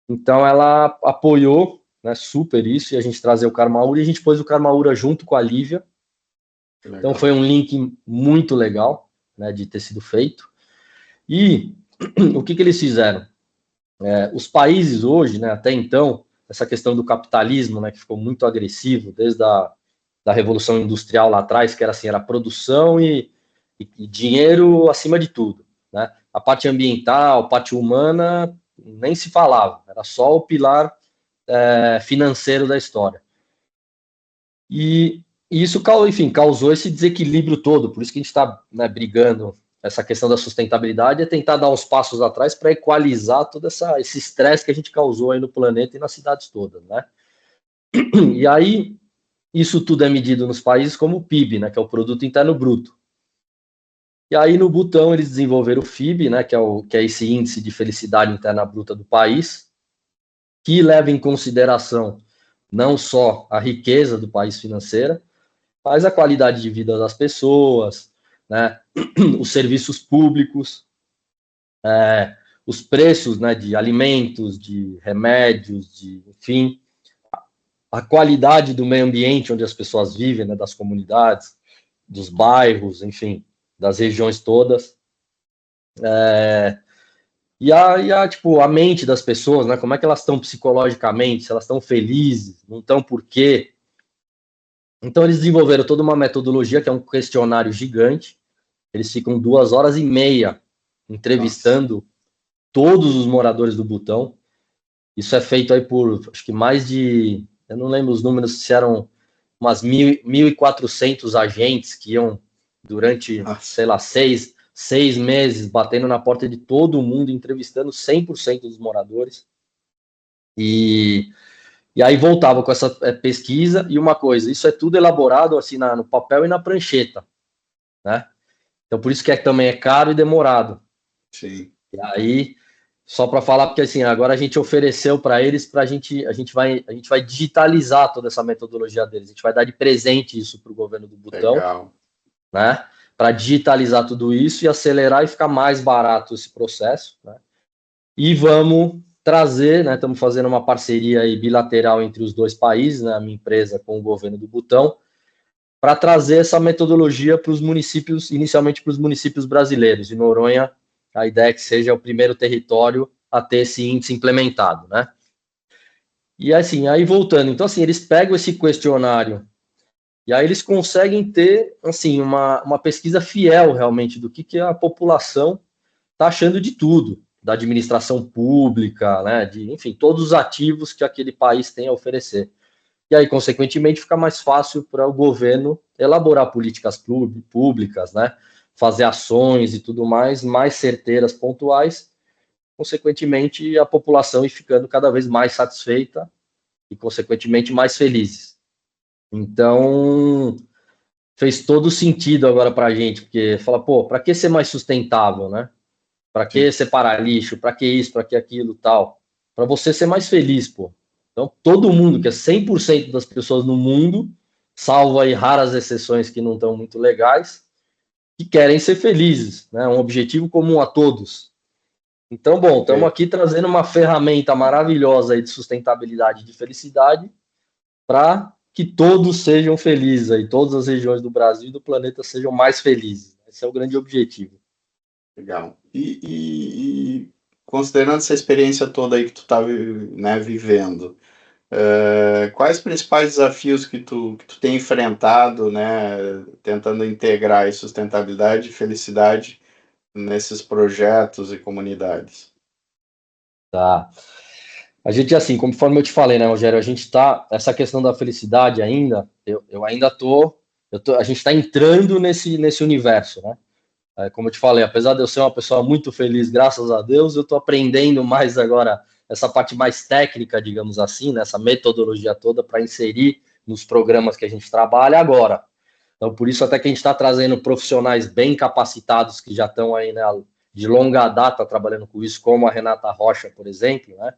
Então ela apoiou, né, super isso, e a gente trazer o Karmaura, e a gente pôs o Karmaura junto com a Lívia. Então foi um link muito legal, né, de ter sido feito. E o que eles fizeram? Os países hoje, né, até então, essa questão do capitalismo, né, que ficou muito agressivo desde da Revolução Industrial lá atrás, que era assim, era produção e dinheiro acima de tudo, né? A parte ambiental, a parte humana, nem se falava, era só o pilar financeiro da história. E isso, enfim, causou esse desequilíbrio todo, por isso que a gente está, né, brigando essa questão da sustentabilidade, é tentar dar uns passos atrás para equalizar todo esse estresse que a gente causou aí no planeta e nas cidades todas, né? E aí, isso tudo é medido nos países como o PIB, né, que é o Produto Interno Bruto. E aí, no Butão, eles desenvolveram o FIB, né, que é esse índice de felicidade interna bruta do país, que leva em consideração não só a riqueza do país financeira, mas a qualidade de vida das pessoas, né, os serviços públicos, os preços, né, de alimentos, de remédios, enfim, a qualidade do meio ambiente onde as pessoas vivem, né, das comunidades, dos bairros, enfim, das regiões todas. Tipo, a mente das pessoas, né, como é que elas estão psicologicamente, se elas estão felizes, não estão por quê. Então eles desenvolveram toda uma metodologia que é um questionário gigante. Eles ficam 2h30 entrevistando todos os moradores do Butão. Isso é feito aí por, acho que mais de, eu não lembro os números, se eram umas 1.400 agentes que iam durante, sei lá, seis meses, batendo na porta de todo mundo, entrevistando 100% dos moradores. E aí voltava com essa pesquisa. E uma coisa, isso é tudo elaborado assim no papel e na prancheta, né? Então por isso que também é caro e demorado. Sim. E aí Só para falar, porque assim, agora a gente ofereceu para eles, a gente vai digitalizar toda essa metodologia deles, a gente vai dar de presente isso para o governo do Butão, Legal. né? Para digitalizar tudo isso e acelerar e ficar mais barato esse processo, né? E vamos trazer, né? Estamos fazendo uma parceria aí bilateral entre os dois países, né? A minha empresa com o governo do Butão, para trazer essa metodologia para os municípios, inicialmente para os municípios brasileiros. E Noronha, a ideia é que seja o primeiro território a ter esse índice implementado, né? E assim, aí voltando, então assim, eles pegam esse questionário e aí eles conseguem ter, assim, uma pesquisa fiel realmente do que a população está achando de tudo, da administração pública, né, de, enfim, todos os ativos que aquele país tem a oferecer. E aí, consequentemente, fica mais fácil para o governo elaborar políticas públicas, né, fazer ações e tudo mais certeiras, pontuais, consequentemente, a população ir ficando cada vez mais satisfeita e, consequentemente, mais felizes. Então, fez todo sentido agora para a gente, porque fala, pô, para que ser mais sustentável, né? Para que separar lixo? Para que isso? Para que aquilo, tal? Para você ser mais feliz, pô. Então, todo mundo, que é 100% das pessoas no mundo, salvo aí raras exceções que não estão muito legais, que querem ser felizes, né? Um objetivo comum a todos. Então, bom, estamos aqui trazendo uma ferramenta maravilhosa aí de sustentabilidade e de felicidade para que todos sejam felizes aí, todas as regiões do Brasil e do planeta sejam mais felizes. Esse é o grande objetivo. Legal. E considerando essa experiência toda aí que tu está, né, vivendo, quais principais desafios que tu tem enfrentado, né, tentando integrar a sustentabilidade e felicidade nesses projetos e comunidades? Tá. A gente, assim, conforme eu te falei, né, Rogério, a gente tá, essa questão da felicidade ainda, eu ainda a gente está entrando nesse universo, né? Como eu te falei, apesar de eu ser uma pessoa muito feliz, graças a Deus, eu estou aprendendo mais agora essa parte mais técnica, digamos assim, né, essa metodologia toda para inserir nos programas que a gente trabalha agora. Então, por isso até que a gente está trazendo profissionais bem capacitados que já estão aí, né, de longa data trabalhando com isso, como a Renata Rocha, por exemplo, né,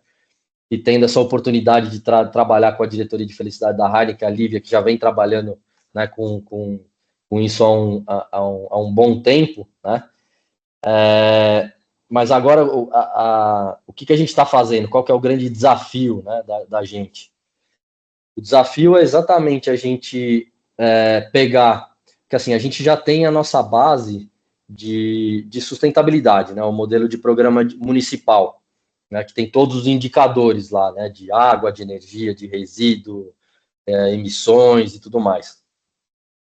e tendo essa oportunidade de trabalhar com a diretoria de felicidade da Heineken, a Lívia, que já vem trabalhando, né, com isso há um bom tempo, né? Mas agora o que a gente está fazendo? Qual que é o grande desafio, né, da gente? O desafio é exatamente a gente pegar, que assim, a gente já tem a nossa base de sustentabilidade, né, o modelo de programa municipal, né, que tem todos os indicadores lá, né, de água, de energia, de resíduo, emissões e tudo mais.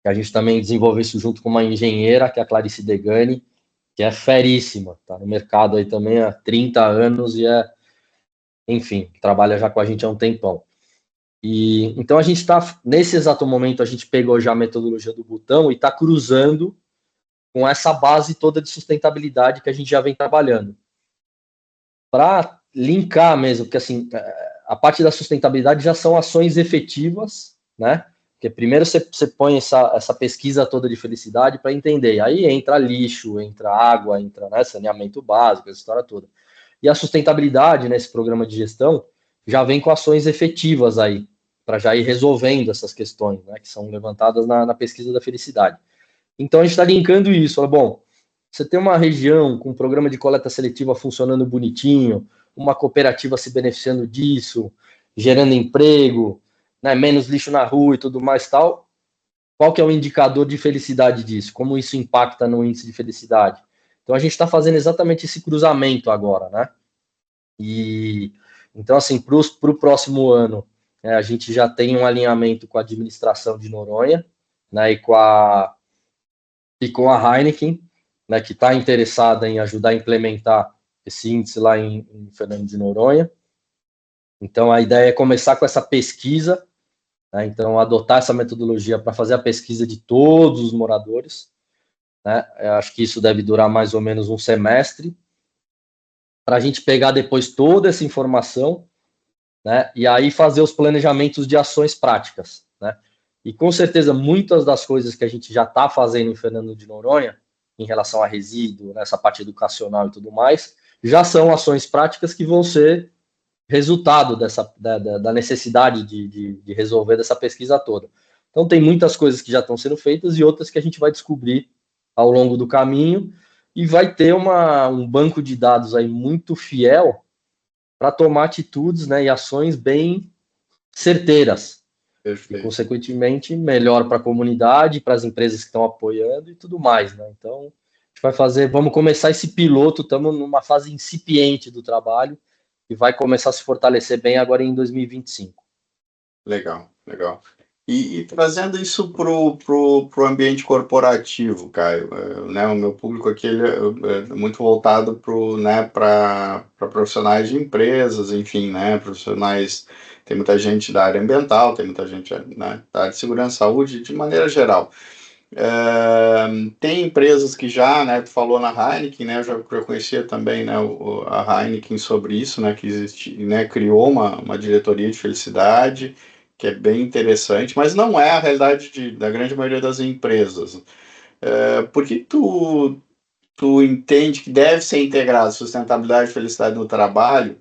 A gente também desenvolveu isso junto com uma engenheira, que é a Clarice Degani, que é feríssima, tá no mercado aí também há 30 anos e enfim, trabalha já com a gente há um tempão. E então a gente está, nesse exato momento, a gente pegou já a metodologia do Butão e está cruzando com essa base toda de sustentabilidade que a gente já vem trabalhando. Para linkar mesmo, porque assim, a parte da sustentabilidade já são ações efetivas, né? Porque primeiro você põe essa pesquisa toda de felicidade para entender. Aí entra lixo, entra água, entra, né, saneamento básico, essa história toda. E a sustentabilidade, nesse programa de gestão, já vem com ações efetivas aí, para já ir resolvendo essas questões, né, que são levantadas na pesquisa da felicidade. Então a gente está linkando isso. Fala, bom, você tem uma região com um programa de coleta seletiva funcionando bonitinho, uma cooperativa se beneficiando disso, gerando emprego, né, menos lixo na rua e tudo mais tal. Qual que é o indicador de felicidade disso? Como isso impacta no índice de felicidade? Então a gente está fazendo exatamente esse cruzamento agora, né? E então assim, para o próximo ano, a gente já tem um alinhamento com a administração de Noronha, né, e com a Heineken, né, que está interessada em ajudar a implementar esse índice lá em Fernando de Noronha. Então, a ideia é começar com essa pesquisa, né, então adotar essa metodologia para fazer a pesquisa de todos os moradores, né, eu acho que isso deve durar mais ou menos um semestre, para a gente pegar depois toda essa informação, né, e aí fazer os planejamentos de ações práticas, né. E com certeza muitas das coisas que a gente já está fazendo em Fernando de Noronha, em relação a resíduo, nessa parte educacional e tudo mais, já são ações práticas que vão ser resultado da necessidade de resolver dessa pesquisa toda. Então, tem muitas coisas que já estão sendo feitas e outras que a gente vai descobrir ao longo do caminho, e vai ter um banco de dados aí muito fiel para tomar atitudes, né, e ações bem certeiras. Perfeito. E, consequentemente, melhor para a comunidade, para as empresas que estão apoiando e tudo mais, né? Então, a gente vamos começar esse piloto, estamos numa fase incipiente do trabalho, e vai começar a se fortalecer bem agora em 2025. Legal. E trazendo isso pro ambiente corporativo, Caio, né, o meu público aqui ele é muito voltado para profissionais de empresas, enfim, né, profissionais, tem muita gente da área ambiental, tem muita gente, né, da área de segurança e saúde, de maneira geral. Tem empresas que já, né, tu falou na Heineken, né, eu já conhecia também, né, a Heineken sobre isso, né, que existe, né, criou uma diretoria de felicidade, que é bem interessante, mas não é a realidade da grande maioria das empresas. Por que tu entende que deve ser integrado sustentabilidade e felicidade no trabalho?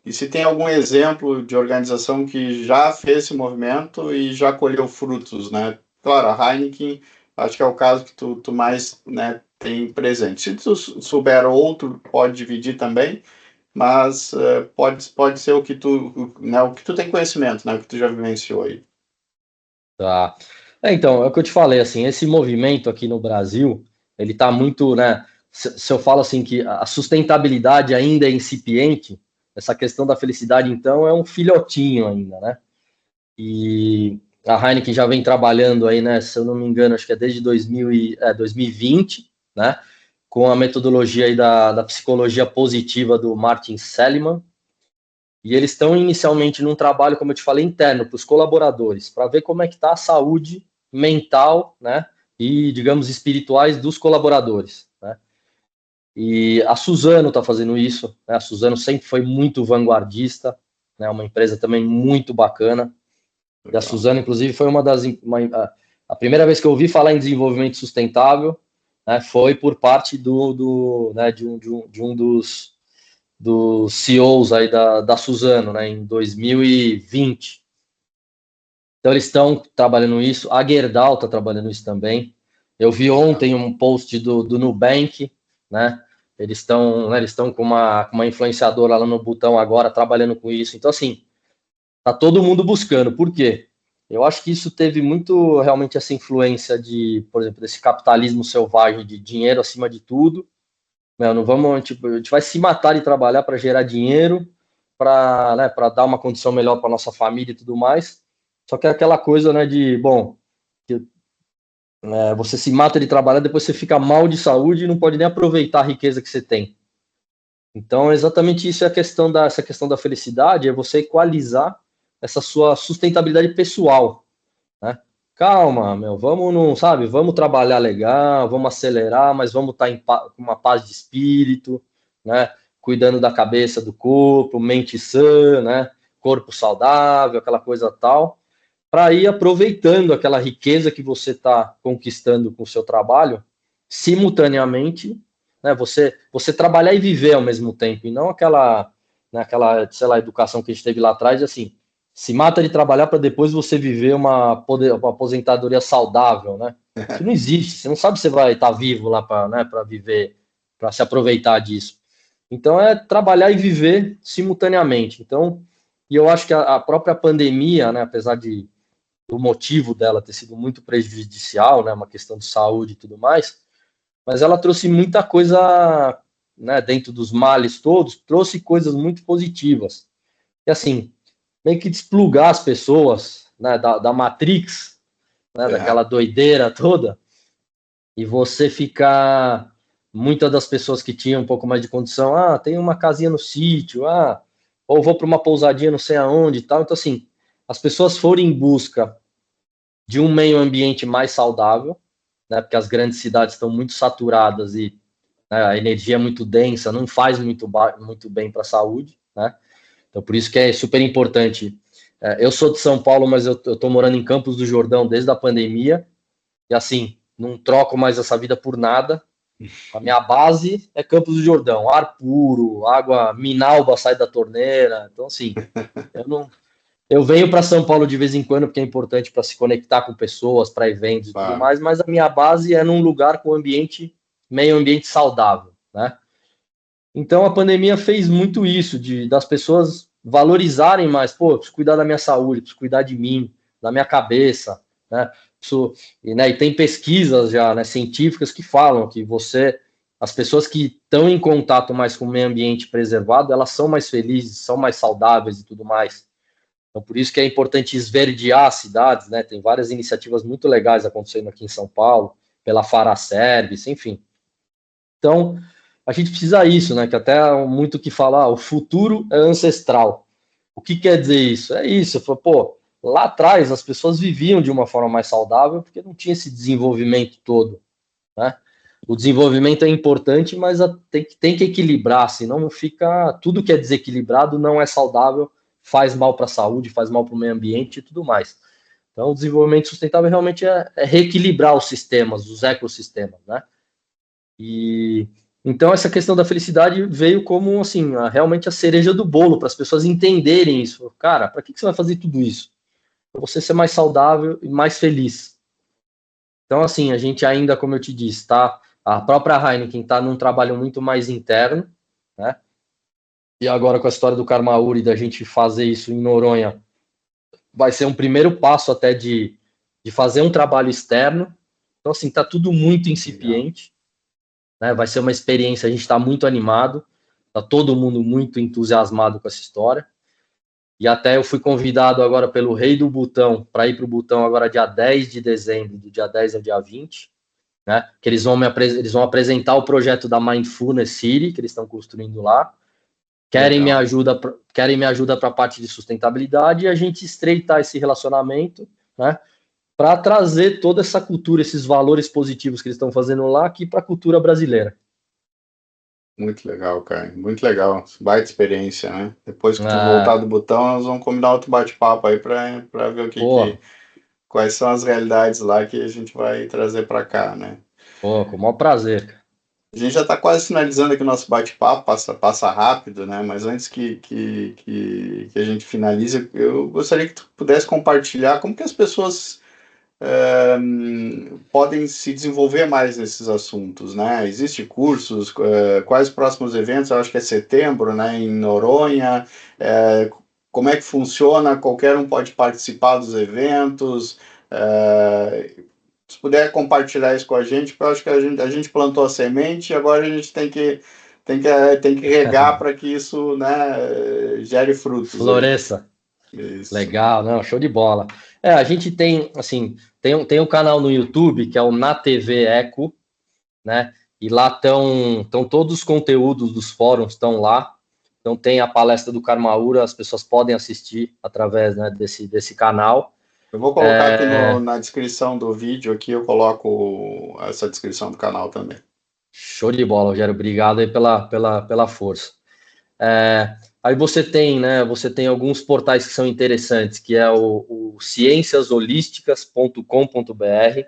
E se tem algum exemplo de organização que já fez esse movimento e já colheu frutos, né? Claro, a Heineken, acho que é o caso que tu mais, né, tem presente. Se tu souber outro, pode dividir também, mas pode ser o que tu tem conhecimento, né, o que tu já vivenciou aí. Tá. Então, é o que eu te falei, assim, esse movimento aqui no Brasil, ele tá muito, né, se eu falo assim que a sustentabilidade ainda é incipiente, essa questão da felicidade, então, é um filhotinho ainda, né? E a Heineken já vem trabalhando aí, né, se eu não me engano, acho que é desde 2020, né, com a metodologia aí da psicologia positiva do Martin Seligman, e eles estão inicialmente num trabalho, como eu te falei, interno, para os colaboradores, para ver como é que está a saúde mental, né, e, digamos, espirituais dos colaboradores, né. E a Suzano está fazendo isso, né, a Suzano sempre foi muito vanguardista, né, uma empresa também muito bacana. E a Suzano, inclusive, foi a primeira vez que eu ouvi falar em desenvolvimento sustentável, né, foi por parte né, de um dos CEOs aí da Suzano, né, em 2020. Então, eles estão trabalhando isso. A Gerdau está trabalhando isso também. Eu vi ontem um post do Nubank, né? Eles estão com uma influenciadora lá no Botão agora, trabalhando com isso. Então, assim, tá todo mundo buscando. Por quê? Eu acho que isso teve muito, realmente, essa influência por exemplo, desse capitalismo selvagem de dinheiro acima de tudo. Não vamos, tipo, a gente vai se matar de trabalhar para gerar dinheiro, para, né, para dar uma condição melhor para nossa família e tudo mais. Só que é aquela coisa, né, você se mata de trabalhar, depois você fica mal de saúde e não pode nem aproveitar a riqueza que você tem. Então, exatamente isso é essa questão da felicidade, é você equalizar essa sua sustentabilidade pessoal, né? Calma, vamos trabalhar legal, vamos acelerar, mas vamos estar com uma paz de espírito, né? Cuidando da cabeça, do corpo, mente sã, né? Corpo saudável, aquela coisa tal, para ir aproveitando aquela riqueza que você está conquistando com o seu trabalho, simultaneamente, né? Você trabalhar e viver ao mesmo tempo, e não aquela, sei lá, educação que a gente teve lá atrás, assim, se mata de trabalhar para depois você viver uma aposentadoria saudável, né? Isso não existe. Você não sabe se você vai estar vivo lá para, né, para viver, para se aproveitar disso. Então é trabalhar e viver simultaneamente. Então, e eu acho que a própria pandemia, né, apesar do motivo dela ter sido muito prejudicial, né, uma questão de saúde e tudo mais, mas ela trouxe muita coisa, né, dentro dos males todos, trouxe coisas muito positivas. E assim, meio que desplugar as pessoas, né, da Matrix, né, daquela doideira toda, e você ficar, muitas das pessoas que tinham um pouco mais de condição, tem uma casinha no sítio, ou vou para uma pousadinha não sei aonde e tal. Então, assim, as pessoas foram em busca de um meio ambiente mais saudável, né, porque as grandes cidades estão muito saturadas e, né, a energia é muito densa, não faz muito bem para a saúde, né? Então, por isso que é super importante. Eu sou de São Paulo, mas eu estou morando em Campos do Jordão desde a pandemia, e assim, não troco mais essa vida por nada, A minha base é Campos do Jordão, ar puro, água Minalba sai da torneira. Então, assim, eu não, eu venho para São Paulo de vez em quando, porque é importante para se conectar com pessoas, para eventos e tudo Claro. mais, mas a minha base é num lugar com meio ambiente saudável, né? Então a pandemia fez muito isso, das pessoas valorizarem mais, pô, preciso cuidar da minha saúde, preciso cuidar de mim, da minha cabeça, né? E tem pesquisas já, né, científicas que falam que as pessoas que estão em contato mais com o meio ambiente preservado, elas são mais felizes, são mais saudáveis e tudo mais. Então, por isso que é importante esverdear as cidades, né? Tem várias iniciativas muito legais acontecendo aqui em São Paulo, pela Faraservice, enfim. Então, a gente precisa isso, né? Que até muito que falar, o futuro é ancestral. O que quer dizer isso? É isso, pô, lá atrás as pessoas viviam de uma forma mais saudável porque não tinha esse desenvolvimento todo, né? O desenvolvimento é importante, mas tem que equilibrar, senão não fica. Tudo que é desequilibrado não é saudável, faz mal para a saúde, faz mal para o meio ambiente e tudo mais. Então, o desenvolvimento sustentável realmente é reequilibrar os sistemas, os ecossistemas, né? E então essa questão da felicidade veio como assim, realmente a cereja do bolo para as pessoas entenderem isso. Cara, para que você vai fazer tudo isso? Para você ser mais saudável e mais feliz. Então, assim, a gente ainda, como eu te disse, tá? A própria Heineken está num trabalho muito mais interno, né? E agora com a história do Carmauri, da gente fazer isso em Noronha, vai ser um primeiro passo até de fazer um trabalho externo. Então, assim, tá tudo muito incipiente, né? Vai ser uma experiência, a gente está muito animado, tá todo mundo muito entusiasmado com essa história. E até eu fui convidado agora pelo Rei do Butão para ir para o Butão agora dia 10 de dezembro, do dia 10 ao dia 20, né? Que eles vão apresentar o projeto da Mindfulness City, que eles estão construindo lá. Querem minha ajuda para a parte de sustentabilidade e a gente estreitar esse relacionamento, né? Para trazer toda essa cultura, esses valores positivos que eles estão fazendo lá aqui para a cultura brasileira. Muito legal, cara. Muito legal. Baita experiência, né? Depois que tu voltar do Butão, nós vamos combinar outro bate-papo aí para ver quais são as realidades lá que a gente vai trazer para cá, né? Pô, com o maior prazer. A gente já está quase finalizando aqui o nosso bate-papo, passa rápido, né? Mas antes que a gente finalize, eu gostaria que tu pudesse compartilhar como que as pessoas podem se desenvolver mais nesses assuntos, né? Existem cursos, quais os próximos eventos? Eu acho que é setembro, né? Em Noronha. Como é que funciona? Qualquer um pode participar dos eventos. Se puder compartilhar isso com a gente, porque eu acho que a gente plantou a semente e agora a gente tem que regar para que isso, né, gere frutos. Floresça. Legal, não, show de bola. A gente tem, assim, tem um canal no YouTube que é o Na TV Eco, né? E lá estão todos os conteúdos dos fóruns estão lá. Então tem a palestra do Carmaura, as pessoas podem assistir através, né, desse canal. Eu vou colocar aqui na descrição do vídeo, aqui eu coloco essa descrição do canal também. Show de bola, Rogério. Obrigado aí pela força. Aí você tem alguns portais que são interessantes, que é o cienciasholísticas.com.br,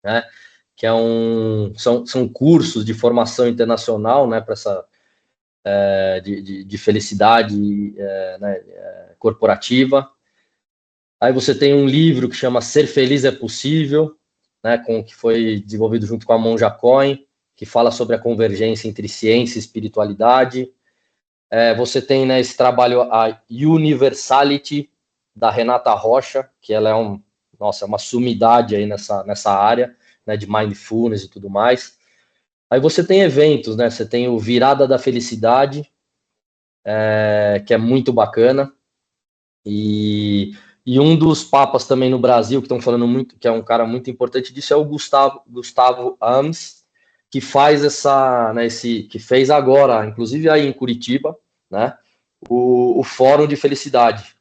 né? Que são cursos de formação internacional, né, para essa de felicidade né, corporativa. Aí você tem um livro que chama Ser Feliz é Possível, né, que foi desenvolvido junto com a Monja Cohen, que fala sobre a convergência entre ciência e espiritualidade. Você tem, né, esse trabalho, a Universality, da Renata Rocha, que ela é uma sumidade aí nessa área, né, de mindfulness e tudo mais. Aí você tem eventos, né? Você tem o Virada da Felicidade, que é muito bacana. E um dos papas também no Brasil, que estão falando muito, que é um cara muito importante disso, é o Gustavo Ams, que faz que fez agora, inclusive aí em Curitiba, né? O Fórum de Felicidade,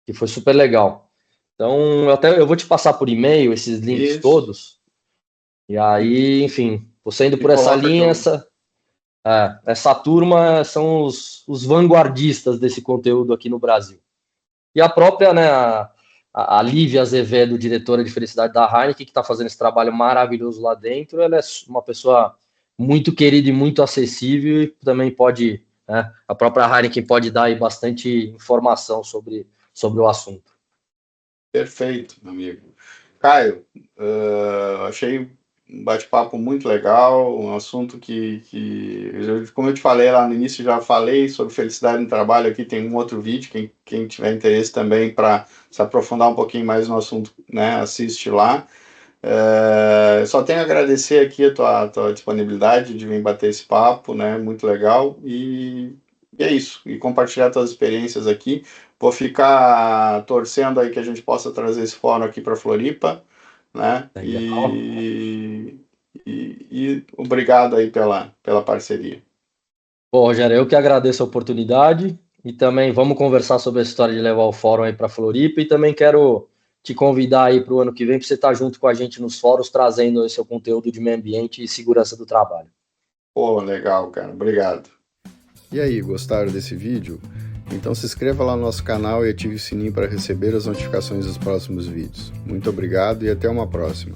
que foi super legal. Então, eu vou te passar por e-mail esses links todos. E aí, enfim, você indo por essa linha, essa turma são os vanguardistas desse conteúdo aqui no Brasil. E a própria, né, a Lívia Azevedo, diretora de felicidade da Heineken, que está fazendo esse trabalho maravilhoso lá dentro, ela é uma pessoa muito querido e muito acessível, e também pode, né, a própria Heineken pode dar aí bastante informação sobre o assunto. Perfeito, meu amigo. Caio, achei um bate-papo muito legal, um assunto como eu te falei lá no início, já falei sobre felicidade no trabalho, aqui tem um outro vídeo, quem tiver interesse também para se aprofundar um pouquinho mais no assunto, né, assiste lá. Só tenho a agradecer aqui a tua disponibilidade de vir bater esse papo, né, muito legal, e é isso, e compartilhar tuas experiências aqui. Vou ficar torcendo aí que a gente possa trazer esse fórum aqui para Floripa, né? Legal. E obrigado aí pela parceria. Bom, Rogério, eu que agradeço a oportunidade e também vamos conversar sobre a história de levar o fórum aí para Floripa, e também quero te convidar aí para o ano que vem para você estar junto com a gente nos fóruns, trazendo esse seu conteúdo de meio ambiente e segurança do trabalho. Pô, legal, cara. Obrigado. E aí, gostaram desse vídeo? Então se inscreva lá no nosso canal e ative o sininho para receber as notificações dos próximos vídeos. Muito obrigado e até uma próxima.